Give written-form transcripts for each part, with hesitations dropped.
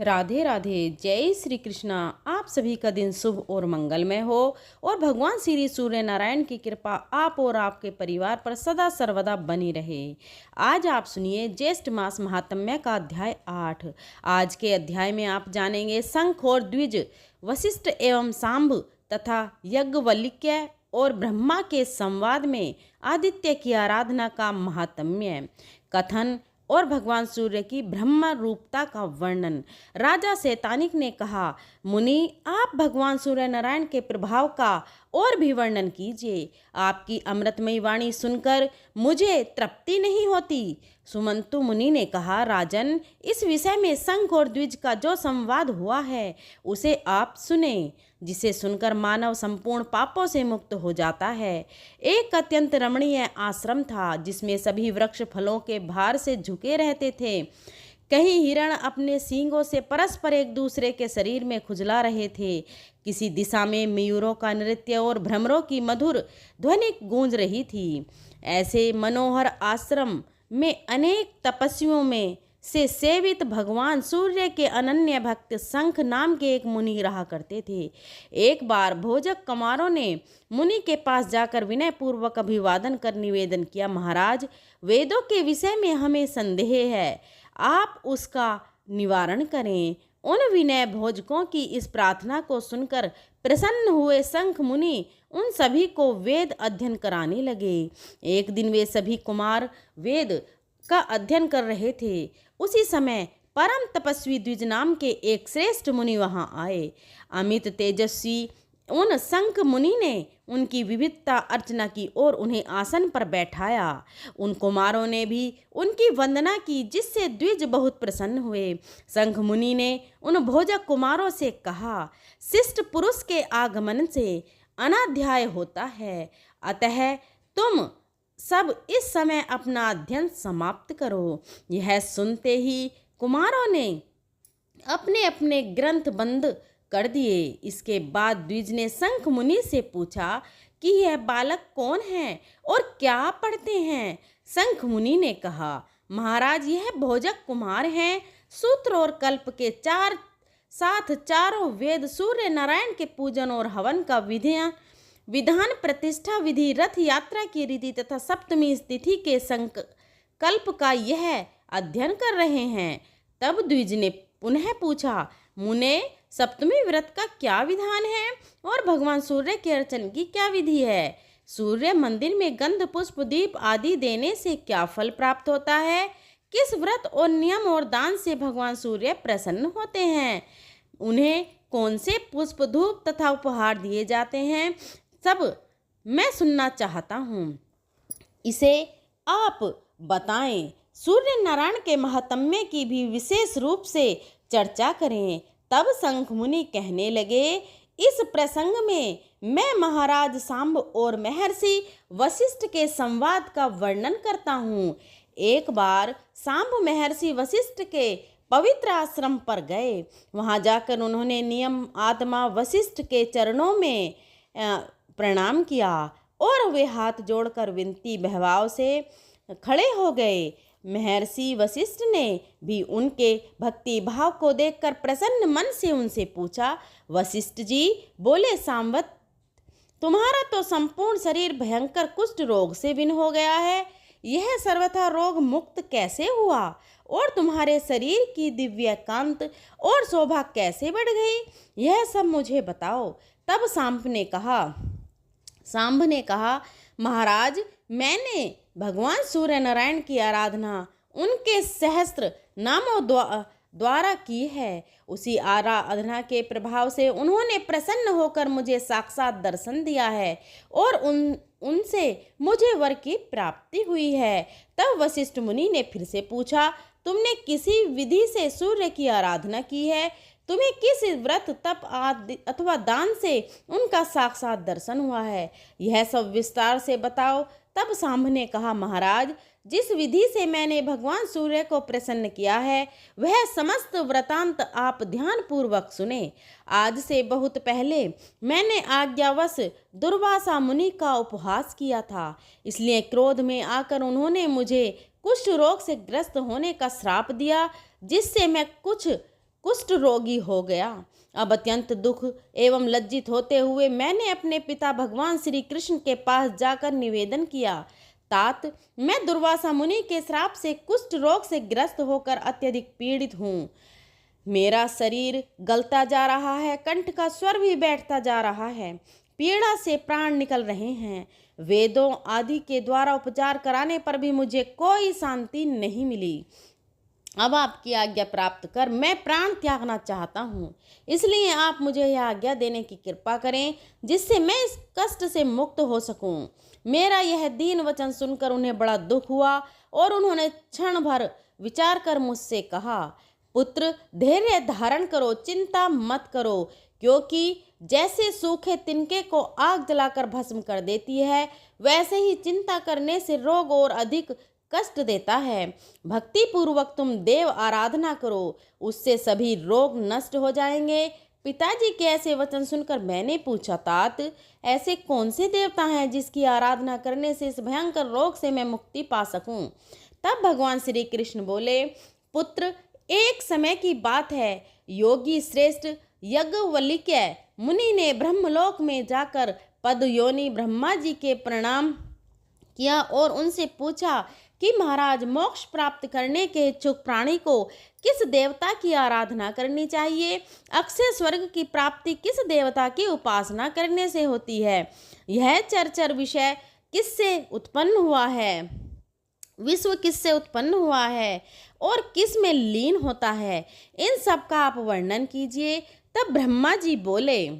राधे राधे। जय श्री कृष्णा। आप सभी का दिन शुभ और मंगलमय हो और भगवान श्री सूर्य नारायण की कृपा आप और आपके परिवार पर सदा सर्वदा बनी रहे। आज आप सुनिए ज्येष्ठ मास महात्म्य का अध्याय 8। आज के अध्याय में आप जानेंगे शंख और द्विज, वशिष्ठ एवं सांब तथा यज्ञवल्क्य और ब्रह्मा के संवाद में आदित्य की आराधना का महात्म्य, कथन और भगवान सूर्य की ब्रह्म रूपता का वर्णन। राजा शैतानिक ने कहा, मुनि आप भगवान सूर्य नारायण के प्रभाव का और भी वर्णन कीजिए। आपकी अमृतमयी वाणी सुनकर मुझे तृप्ति नहीं होती। सुमंतु मुनि ने कहा, राजन इस विषय में शंख और द्विज का जो संवाद हुआ है उसे आप सुने, जिसे सुनकर मानव संपूर्ण पापों से मुक्त हो जाता है। एक अत्यंत रमणीय आश्रम था जिसमें सभी वृक्ष फलों के भार से झुके रहते थे। कहीं हिरण अपने सींगों से परस्पर एक दूसरे के शरीर में खुजला रहे थे। किसी दिशा में मयूरों का नृत्य और भ्रमरों की मधुर ध्वनि गूंज रही थी। ऐसे मनोहर आश्रम में अनेक तपस्वियों में से सेवित भगवान सूर्य के अनन्य भक्त शंख नाम के एक मुनि रहा करते थे। एक बार भोजक कुमारों ने मुनि के पास जाकर विनय पूर्वक अभिवादन कर निवेदन किया, महाराज वेदों के विषय में हमें संदेह है, आप उसका निवारण करें। उन विनय भोजकों की इस प्रार्थना को सुनकर प्रसन्न हुए शंख मुनि उन सभी को वेद अध्ययन कराने लगे। एक दिन वे सभी कुमार वेद का अध्ययन कर रहे थे। उसी समय परम तपस्वी द्विज नाम के एक श्रेष्ठ मुनि वहां आए। अमित तेजस्वी उन शंख मुनि ने उनकी विविधता अर्चना की और उन्हें आसन पर बैठाया। उन कुमारों ने भी उनकी वंदना की, जिससे द्विज बहुत प्रसन्न हुए। शंख मुनि ने उन भोजक कुमारों से कहा, शिष्ट पुरुष के आगमन से अनाध्याय होता है, अतः तुम सब इस समय अपना अध्ययन समाप्त करो। यह सुनते ही कुमारों ने अपने अपने ग्रंथ बंद कर दिए। इसके बाद द्विज ने शंख मुनि से पूछा कि यह बालक कौन है और क्या पढ़ते हैं। शंख मुनि ने कहा, महाराज यह भोजक कुमार हैं। सूत्र और कल्प के साथ चारों वेद, सूर्य नारायण के पूजन और हवन का विधान, प्रतिष्ठा विधि, रथ यात्रा की रीति तथा सप्तमी तिथि के संकल्प का यह अध्ययन कर रहे हैं। तब द्विज ने पुनः पूछा, मुने सप्तमी व्रत का क्या विधान है और भगवान सूर्य के अर्चन की क्या विधि है? सूर्य मंदिर में गंध पुष्प दीप आदि देने से क्या फल प्राप्त होता है? किस व्रत और नियम और दान से भगवान सूर्य प्रसन्न होते हैं? उन्हें कौन से पुष्प धूप तथा उपहार दिए जाते हैं? सब मैं सुनना चाहता हूँ, इसे आप बताएं। सूर्य नारायण के महात्म्य की भी विशेष रूप से चर्चा करें। तब शंख मुनि कहने लगे, इस प्रसंग में मैं महाराज सांब और महर्षि वशिष्ठ के संवाद का वर्णन करता हूँ। एक बार सांब महर्षि वशिष्ठ के पवित्र आश्रम पर गए। वहाँ जाकर उन्होंने नियम आत्मा वशिष्ठ के चरणों में प्रणाम किया और वे हाथ जोड़कर विनती भाव से खड़े हो गए। महर्षि वशिष्ठ ने भी उनके भक्ति भाव को देखकर प्रसन्न मन से उनसे पूछा, वशिष्ठ जी बोले, सांवत तुम्हारा तो संपूर्ण शरीर भयंकर कुष्ठ रोग से विन हो गया है, यह सर्वथा रोग मुक्त कैसे हुआ और तुम्हारे शरीर की दिव्य कांत और शोभा कैसे बढ़ गई, यह सब मुझे बताओ। तब सांब ने कहा, महाराज मैंने भगवान सूर्य नारायण की आराधना उनके सहस्त्र नामों द्वारा की है। उसी आराधना के प्रभाव से उन्होंने प्रसन्न होकर मुझे साक्षात दर्शन दिया है और उनसे मुझे वर की प्राप्ति हुई है। तब वशिष्ठ मुनि ने फिर से पूछा, तुमने किसी विधि से सूर्य की आराधना की है? तुम्हें किस व्रत तप आदि अथवा दान से उनका साक्षात दर्शन हुआ है? यह सब विस्तार से बताओ। तब सांब ने कहा, महाराज जिस विधि से मैंने भगवान सूर्य को प्रसन्न किया है वह समस्त वृतांत आप ध्यान पूर्वक सुने। आज से बहुत पहले मैंने आज्ञावश दुर्वासा मुनि का उपहास किया था, इसलिए क्रोध में आकर उन्होंने मुझे कुष्ठ रोग से ग्रस्त होने का श्राप दिया, जिससे मैं कुछ कुष्ठ रोगी हो गया। अब अत्यंत दुख एवं लज्जित होते हुए मैंने अपने पिता भगवान श्री कृष्ण के पास जाकर निवेदन किया, तात, मैं दुर्वासा मुनि के श्राप से कुष्ठ रोग से ग्रस्त होकर अत्यधिक पीड़ित हूँ। मेरा शरीर गलता जा रहा है, कंठ का स्वर भी बैठता जा रहा है, पीड़ा से प्राण निकल रहे हैं। वेदों आदि के द्वारा उपचार कराने पर भी मुझे कोई शांति नहीं मिली। अब आपकी आज्ञा प्राप्त कर मैं प्राण त्यागना चाहता हूँ, इसलिए आप मुझे यह आज्ञा देने की कृपा करें जिससे मैं इस कष्ट से मुक्त हो सकूं। मेरा यह दीन वचन सुनकर उन्हें बड़ा दुख हुआ और उन्होंने क्षण भर विचार कर मुझसे कहा, पुत्र, धैर्य धारण करो, चिंता मत करो, क्योंकि जैसे सूखे तिनके को आग जलाकर भस्म कर देती है, वैसे ही चिंता करने से रोग और अधिक कष्ट देता है। भक्ति पूर्वक तुम देव आराधना करो, उससे सभी रोग नष्ट हो जाएंगे। पिताजी के ऐसे वचन सुनकर मैंने पूछा, तात, ऐसे कौन से देवता हैं जिसकी आराधना करने से इस भयंकर रोग से मैं मुक्ति पा सकूं? तब भगवान श्री कृष्ण बोले, पुत्र, एक समय की बात है, योगी श्रेष्ठ याज्ञवल्क्य मुनि ने ब्रह्मलोक में जाकर पदयोनि ब्रह्मा जी के प्रणाम किया और उनसे पूछा कि महाराज, मोक्ष प्राप्त करने के इच्छुक प्राणी को किस देवता की आराधना करनी चाहिए? अक्षय स्वर्ग की प्राप्ति किस देवता की उपासना करने से होती है? यह चरचर विषय किससे उत्पन्न हुआ है? विश्व किससे उत्पन्न हुआ है और किस में लीन होता है? इन सब का आप वर्णन कीजिए। तब ब्रह्मा जी बोले,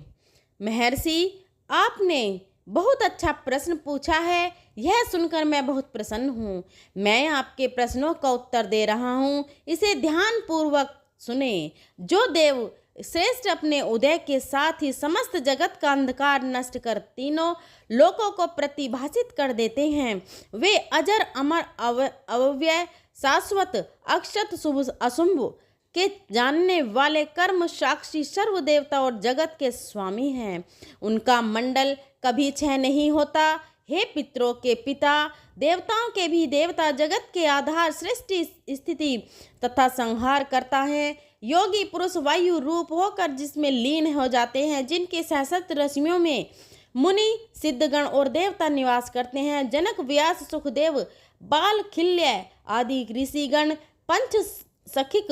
महर्षि, आपने बहुत अच्छा प्रश्न पूछा है, यह सुनकर मैं बहुत प्रसन्न हूँ। मैं आपके प्रश्नों का उत्तर दे रहा हूँ, इसे ध्यान पूर्वक सुने। जो देव श्रेष्ठ अपने उदय के साथ ही समस्त जगत का अंधकार नष्ट कर तीनों लोकों को प्रतिभाषित कर देते हैं, वे अजर अमर अव्यय शाश्वत अक्षत शुभ अशुभ के जानने वाले कर्म साक्षी सर्व देवता और जगत के स्वामी हैं। उनका मंडल कभी क्षय नहीं होता। हे पितरों के पिता, देवताओं के भी देवता, जगत के आधार, सृष्टि स्थिति तथा संहार करता है। योगी पुरुष वायु रूप होकर जिसमें लीन हो जाते हैं, जिनके सहस्त्र रश्मियों में मुनि सिद्धगण और देवता निवास करते हैं। जनक, व्यास, सुखदेव, बाल, खिल्य आदि ऋषिगण, पंच सखिक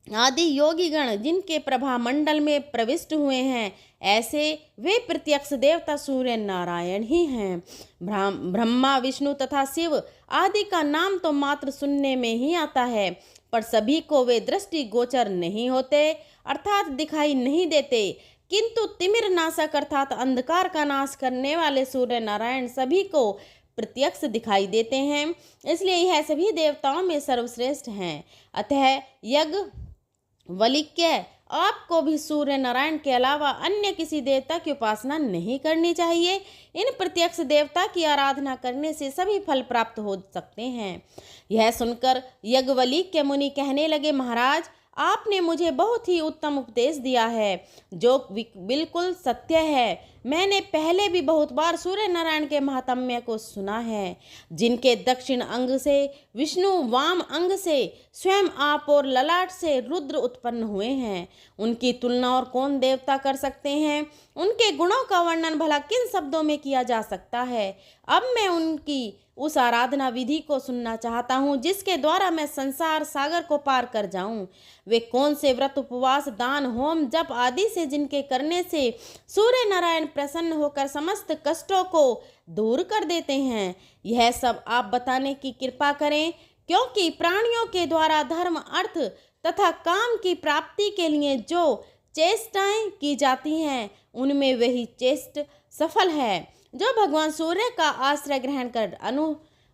आदि योगीगण जिनके प्रभा मंडल में प्रविष्ट हुए हैं, ऐसे वे प्रत्यक्ष देवता सूर्य नारायण ही हैं। ब्रह्मा, विष्णु तथा शिव आदि का नाम तो मात्र सुनने में ही आता है, पर सभी को वे दृष्टि गोचर नहीं होते, अर्थात दिखाई नहीं देते। किंतु तिमिर नाशक अर्थात अंधकार का नाश करने वाले सूर्य नारायण सभी को प्रत्यक्ष दिखाई देते हैं, इसलिए यह सभी देवताओं में सर्वश्रेष्ठ हैं। अतः याज्ञवल्क्य, आपको भी सूर्य नारायण के अलावा अन्य किसी देवता की उपासना नहीं करनी चाहिए। इन प्रत्यक्ष देवता की आराधना करने से सभी फल प्राप्त हो सकते हैं। यह सुनकर याज्ञवल्क्य मुनि कहने लगे, महाराज, आपने मुझे बहुत ही उत्तम उपदेश दिया है, जो बिल्कुल सत्य है। मैंने पहले भी बहुत बार सूर्य नारायण के महात्म्य को सुना है, जिनके दक्षिण अंग से विष्णु, वाम अंग से स्वयं आप और ललाट से रुद्र उत्पन्न हुए हैं। उनकी तुलना और कौन देवता कर सकते हैं? उनके गुणों का वर्णन भला किन शब्दों में किया जा सकता है? अब मैं उनकी उस आराधना विधि को सुनना चाहता हूँ जिसके द्वारा मैं संसार सागर को पार कर जाऊं। वे कौन से व्रत, उपवास, दान, होम, जप आदि से जिनके करने से सूर्य नारायण प्रसन्न होकर समस्त कष्टों को दूर कर देते हैं? यह सब आप बताने की कृपा करें, क्योंकि प्राणियों के द्वारा धर्म, अर्थ तथा काम की प्राप्ति के लिए जो चेष्टाएं की जाती हैं, उनमें वही चेष्ट सफल है जो भगवान सूर्य का आश्रय ग्रहण कर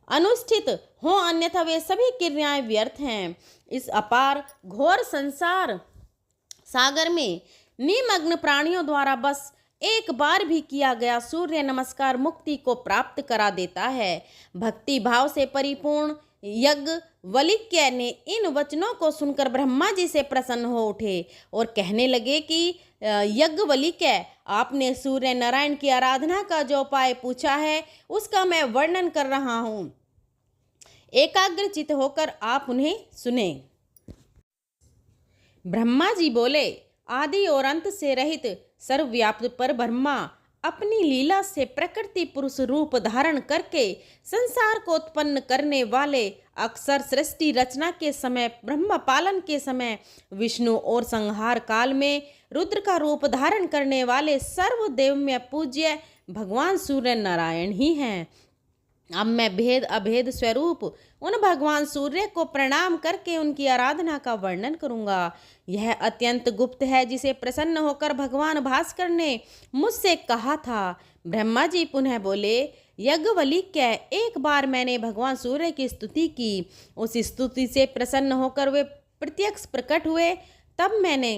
अनुष्ठित हो, अन्यथा वे सभी क्रियाएं व्यर्थ हैं। इस अपार घोर संसार सागर में निमग्न प्राणियों द्वारा बस एक बार भी किया गया सूर्य नमस्कार मुक्ति को प्राप्त करा देता है। भक्ति भाव से परिपूर्ण याज्ञवल्क्य ने इन वचनों को सुनकर ब्रह्मा जी से प्रसन्न हो उठे और कहने लगे कि याज्ञवल्क्य, आपने सूर्य नारायण की आराधना का जो उपाय पूछा है, उसका मैं वर्णन कर रहा हूँ। एकाग्रचित होकर आप उन्हें सुने। ब्रह्मा जी बोले, आदि और अंत से रहित सर्वव्याप्त पर ब्रह्मा अपनी लीला से प्रकृति पुरुष रूप धारण करके संसार को उत्पन्न करने वाले, अक्सर सृष्टि रचना के समय, ब्रह्म पालन के समय विष्णु और संहार काल में रुद्र का रूप धारण करने वाले सर्वदेव में पूज्य भगवान सूर्य नारायण ही हैं। अब मैं भेद अभेद स्वरूप उन भगवान सूर्य को प्रणाम करके उनकी आराधना का वर्णन करूंगा। यह अत्यंत गुप्त है, जिसे प्रसन्न होकर भगवान भास्कर ने मुझसे कहा था। ब्रह्मा जी पुनः बोले, यज्ञवल्क्य, एक बार मैंने भगवान सूर्य की स्तुति की। उस स्तुति से प्रसन्न होकर वे प्रत्यक्ष प्रकट हुए। तब मैंने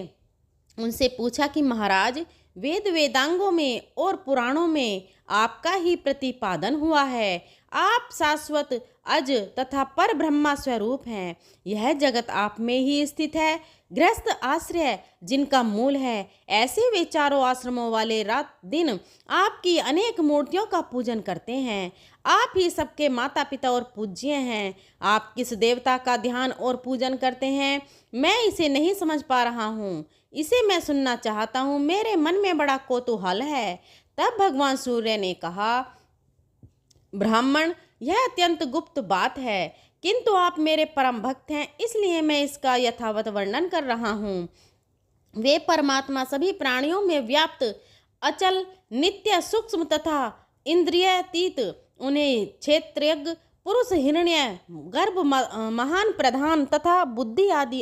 उनसे पूछा कि महाराज, वेद वेदांगों में और पुराणों में आपका ही प्रतिपादन हुआ है। आप शाश्वत अज तथा पर ब्रह्मा स्वरूप हैं। यह जगत आप में ही स्थित है। गृहस्थ आश्रय जिनका मूल है, ऐसे वे चारों आश्रमों वाले रात दिन आपकी अनेक मूर्तियों का पूजन करते हैं। आप ही सबके माता पिता और पूज्य हैं। आप किस देवता का ध्यान और पूजन करते हैं, मैं इसे नहीं समझ पा रहा हूँ। इसे मैं सुनना चाहता हूँ, मेरे मन में बड़ा कौतूहल है। तब भगवान सूर्य ने कहा, ब्राह्मण, यह अत्यंत गुप्त बात है, किंतु आप मेरे परम भक्त हैं, इसलिए मैं इसका यथावत वर्णन कर रहा हूँ। वे परमात्मा सभी प्राणियों में व्याप्त, अचल, नित्य, सूक्ष्म तथा इंद्रियातीत, उन्हें क्षेत्रज्ञ पुरुष, हिरण्य गर्भ, महान, प्रधान तथा बुद्धि आदि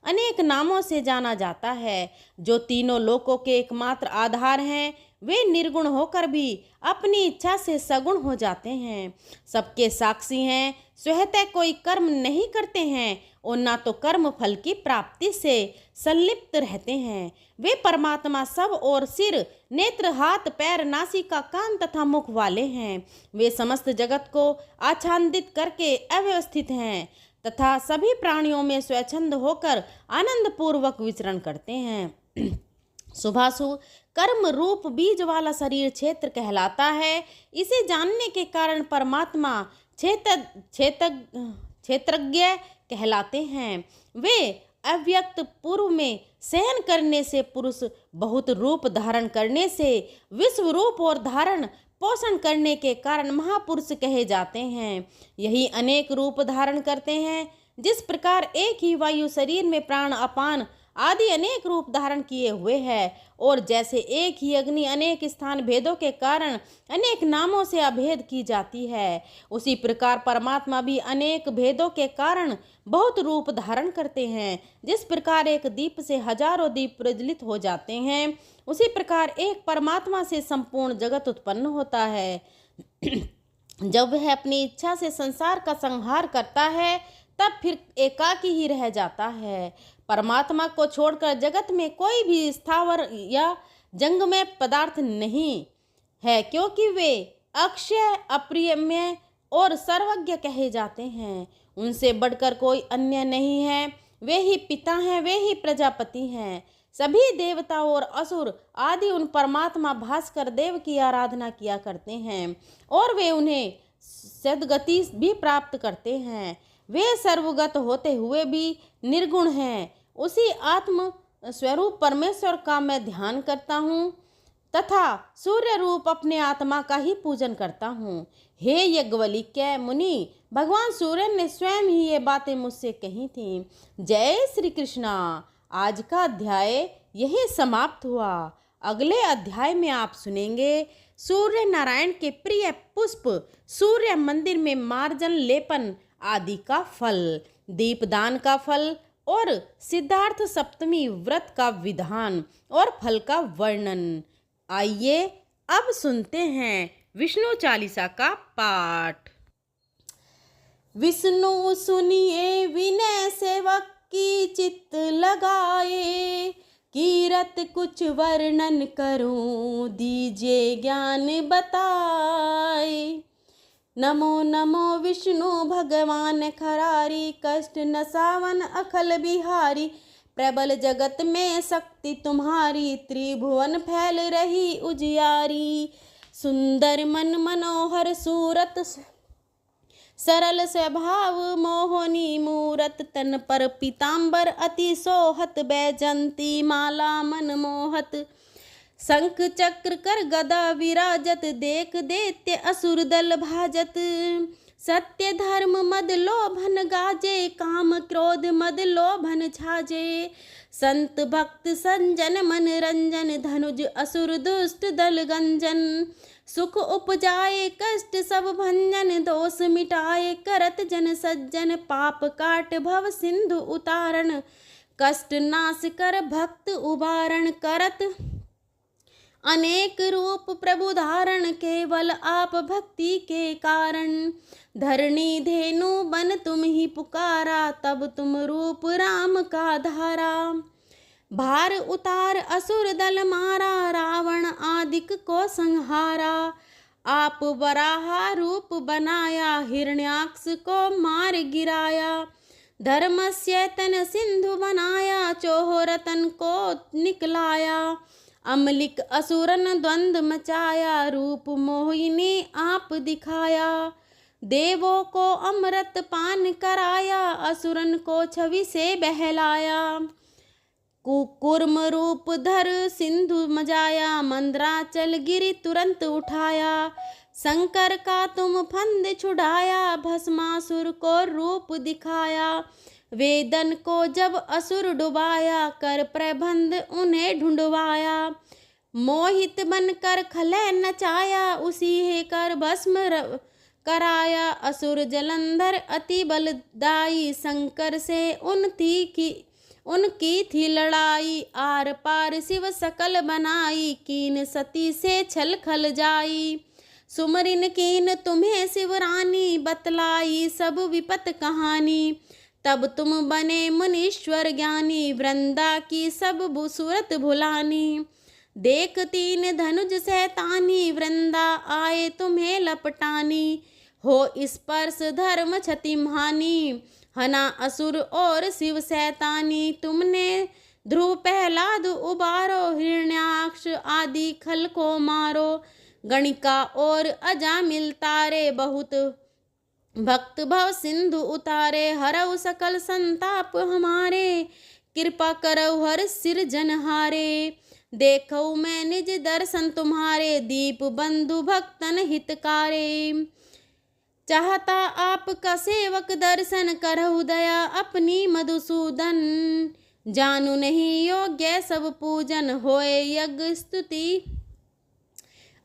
अनेक नामों से जाना जाता है। जो तीनों लोकों के एकमात्र आधार हैं, वे निर्गुण होकर भी अपनी इच्छा से सगुण हो जाते हैं। सबके साक्षी हैं, स्वतः कोई कर्म नहीं करते हैं और ना तो कर्म फल की प्राप्ति से संलिप्त रहते हैं। वे परमात्मा सब और सिर, नेत्र, हाथ, पैर, नासिका, कान तथा मुख वाले हैं। वे समस्त जगत को आच्छादित करके अव्यवस्थित हैं तथा सभी प्राणियों में स्वच्छंद होकर आनंद पूर्वक विचरण करते हैं। शुभाशु कर्म रूप बीज वाला शरीर क्षेत्र कहलाता है। इसे जानने के कारण परमात्मा क्षेत्रज्ञ कहलाते हैं। वे अव्यक्त पूर्व में शयन करने से, पुरुष बहुत रूप धारण करने से, विश्व रूप और धारण पोषण करने के कारण महापुरुष कहे जाते हैं। यही अनेक रूप धारण करते हैं। जिस प्रकार एक ही वायु शरीर में प्राण, अपान आदि अनेक रूप धारण किए हुए है, और जैसे एक ही अग्नि अनेक स्थान भेदों के कारण अनेक नामों से अभेद की जाती है, उसी प्रकार परमात्मा भी अनेक भेदों के कारण बहुत रूप धारण करते हैं। जिस प्रकार एक दीप से हजारों दीप प्रज्वलित हो जाते हैं, उसी प्रकार एक परमात्मा से संपूर्ण जगत उत्पन्न होता है। जब वह अपनी इच्छा से संसार का संहार करता है, तब फिर एकाकी ही रह जाता है। परमात्मा को छोड़कर जगत में कोई भी स्थावर या जंगमय पदार्थ नहीं है, क्योंकि वे अक्षय, अप्रियम्य और सर्वज्ञ कहे जाते हैं। उनसे बढ़कर कोई अन्य नहीं है। वे ही पिता हैं, वे ही प्रजापति हैं। सभी देवता और असुर आदि उन परमात्मा भास्कर देव की आराधना किया करते हैं, और वे उन्हें सद्गति भी प्राप्त करते हैं। वे सर्वगत होते हुए भी निर्गुण हैं। उसी आत्म स्वरूप परमेश्वर का मैं ध्यान करता हूँ तथा सूर्य रूप अपने आत्मा का ही पूजन करता हूँ। हे यज्ञवल्क्य मुनि, भगवान सूर्य ने स्वयं ही ये बातें मुझसे कही थीं। जय श्री कृष्णा। आज का अध्याय यही समाप्त हुआ। अगले अध्याय में आप सुनेंगे सूर्य नारायण के प्रिय पुष्प, सूर्य मंदिर में मार्जन लेपन आदि का फल, दीपदान का फल और सिद्धार्थ सप्तमी व्रत का विधान और फल का वर्णन। आइए अब सुनते हैं विष्णु चालीसा का पाठ। विष्णु सुनिए विनय सेवक की चित्त लगाए, कीरत कुछ वर्णन करूं दीजिए ज्ञान बताए। नमो नमो विष्णु भगवान खरारी, कष्ट नसावन अखल बिहारी। प्रबल जगत में शक्ति तुम्हारी, त्रिभुवन फैल रही उजियारी। सुंदर मन मनोहर सूरत, सरल स्वभाव मोहनी मूरत, तन पर पीताम्बर अति सोहत, बैजंती माला मन मोहत। शंख चक्र कर गदा विराजत, देख दैत्य असुर दल भाजत। सत्य धर्म मद लोभन गाजे, काम क्रोध मद लोभन छाजे। संत भक्त संजन मन रंजन, धनुज असुर दुष्ट दल गंजन। सुख उपजाए कष्ट सब भंजन, दोष मिटाए करत जन सज्जन। पाप काट भव सिंधु उतारण, कष्ट नाश कर भक्त उबारण। करत अनेक रूप प्रभु धारण, केवल आप भक्ति के कारण। धरणी धेनु बन तुम ही पुकारा, तब तुम रूप राम का धारा। भार उतार असुर दल मारा, रावण आदिक को संहारा। आप वराहा रूप बनाया, हिरण्याक्ष को मार गिराया। धर्मस्य तन सिंधु बनाया, चोह रतन को निकलाया। अमलिक असुरन द्वंद मचाया, रूप मोहिनी आप दिखाया। देवों को अमृत पान कराया, असुरन को छवि से बहलाया। कुकुर्म रूप धर सिंधु मजाया, मंद्राचल गिरि तुरंत उठाया। शंकर का तुम फंद छुड़ाया, भस्मासुर को रूप दिखाया। वेदन को जब असुर डुबाया, कर प्रबंध उन्हें ढूंढवाया। मोहित बनकर खलय नचाया, उसी हे कर भस्म कराया। असुर जलंधर अति बलदाई, शंकर से उनकी थी लड़ाई। आर पार शिव सकल बनाई, कीन सती से छल खल जाई। सुमरिन कीन तुम्हें शिवरानी, बतलाई सब विपत कहानी। तब तुम बने मुनीश्वर ज्ञानी, वृंदा की सब सूरत भुलानी। देख तीन धनुज शैतानी, वृंदा आए तुम्हें लपटानी। हो स्पर्श धर्म क्षतिहानि, हना असुर और शिव शैतानी। तुमने ध्रुव प्रहलाद उबारो, हिरण्याक्ष आदि खल को मारो। गणिका और अजामिल तारे, बहुत भक्त भव सिंधु उतारे। हरऊ सकल संताप हमारे, कृपा करऊ हर सिर जनहारे। देखऊ मैं निज दर्शन तुम्हारे, दीप बंधु भक्तन हितकारे। चाहता आपका सेवक दर्शन, करहु दया अपनी मधुसूदन। जानू नहीं योग्य सब पूजन, होए यज्ञ स्तुति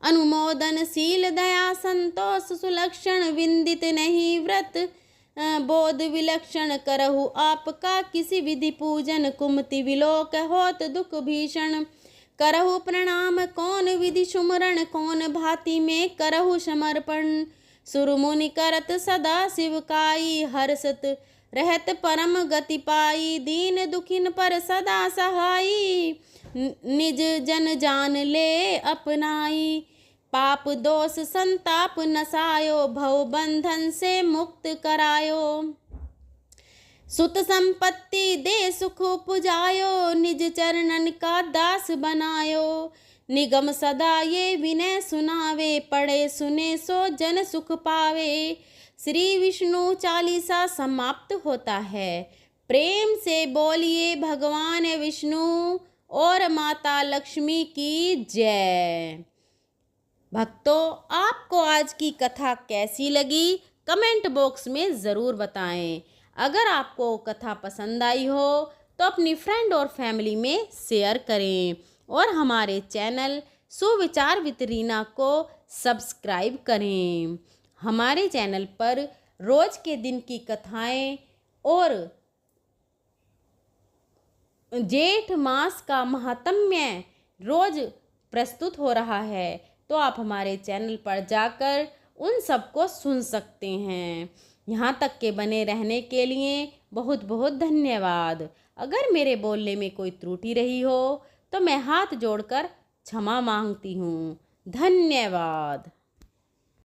अनुमोदन। शील दया संतोष सुलक्षण, विंदित नहीं व्रत बोध विलक्षण। करहु आपका किसी विधि पूजन, कुमति विलोक होत दुख भीषण। करहु प्रणाम कौन विधि सुमरण, कौन भांति में करहु समर्पण। सुरमुनि करत सदा शिवकाई, हर्षत रहत परम गति पाई। दीन दुखिन पर सदा सहाई, निज जन जान ले अपनाई। पाप दोष संताप नसायो, भव बंधन से मुक्त करायो। सुत संपत्ति दे सुख पुजायो, निज चरणन का दास बनायो। निगम सदा ये विनय सुनावे, पढ़े सुने सो जन सुख पावे। श्री विष्णु चालीसा समाप्त होता है। प्रेम से बोलिए भगवान विष्णु और माता लक्ष्मी की जय। भक्तों, आपको आज की कथा कैसी लगी कमेंट बॉक्स में ज़रूर बताएं। अगर आपको कथा पसंद आई हो तो अपनी फ्रेंड और फैमिली में शेयर करें और हमारे चैनल सुविचार विद रीना को सब्सक्राइब करें। हमारे चैनल पर रोज के दिन की कथाएं और जेठ मास का महात्म्य रोज प्रस्तुत हो रहा है, तो आप हमारे चैनल पर जाकर उन सबको सुन सकते हैं। यहाँ तक के बने रहने के लिए बहुत बहुत धन्यवाद। अगर मेरे बोलने में कोई त्रुटि रही हो तो मैं हाथ जोड़कर क्षमा मांगती हूँ। धन्यवाद।